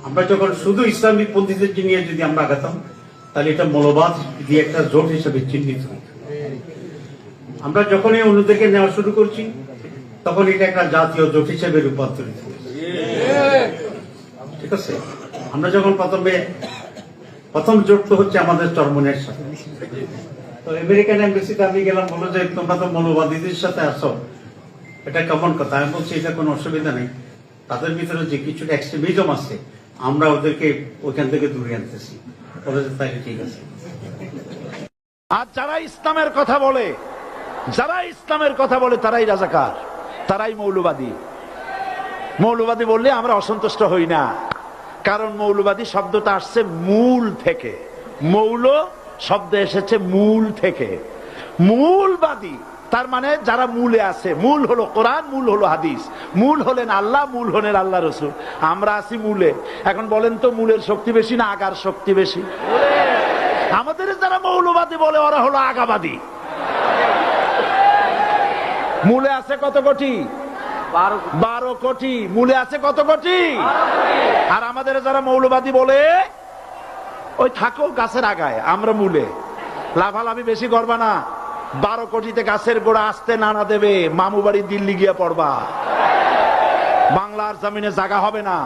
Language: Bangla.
আমরা যখন শুধু ইসলামিক পন্থীদের নিয়ে যদি আমরা আগাতাম তাহলে এটা মৌলবাদ দিয়ে একটা জোট হিসেবে চিহ্নিত হতো। আমরা যখনই অন্যদেরকে নেওয়া শুরু করছি তখন এটা একটা জাতীয় জোট হিসেবে রূপান্তরিত হয়েছে। ঠিক আছে, আমরা যখন প্রথম জোট তো হচ্ছে আমাদের চরমনের সাথে। তো আমেরিকান এম্বাসিতে আমি গেলাম, বললো যে তোমরা তো মৌলবাদীদের সাথে আসো, এটা কেমন কথা? আমি বলছি এটা কোনো অসুবিধা নেই, তাদের ভিতরে যে কিছুটা এক্সট্রিমিজম আছে আমরা ওদেরকে ওইখান থেকে দূরে আনতেছি। তাই ঠিক আছে। আর যারা ইসলামের কথা বলে তারাই রাজাকার, তারাই মৌলবাদী। মৌলবাদী বললে আমরা অসন্তুষ্ট হই না, কারণ মৌলবাদী শব্দটা আসছে মূল থেকে। মৌল শব্দ এসেছে মূল থেকে। মূলবাদী তার মানে যারা মূলে আছে। মূল হলো কোরআন, মূল হলো হাদিস, মূল হলেন আল্লাহ, মূল হলেন আল্লাহ রসুল। আমরা আছি মূলে। এখন বলেন তো মূলের শক্তি বেশি না আগার শক্তি বেশি? আমাদের যারা মৌলবাদী বলে ওরা হলো আগাবাদী। মূলে আছে কত কোটি? 12 কোটি। মূলে আছে কত কোটি? আর আমাদের যারা মৌলবাদী বলে ওই থাকো গাছের আগায়, আমরা মূলে। লাভালাভি বেশি করবা না, 12 কোটিতে গাছের গোড়া আসতে নানা দেবে, মামু বাড়ি দিল্লি গিয়ে পড়বা, বাংলার জমিনে জায়গা হবে না।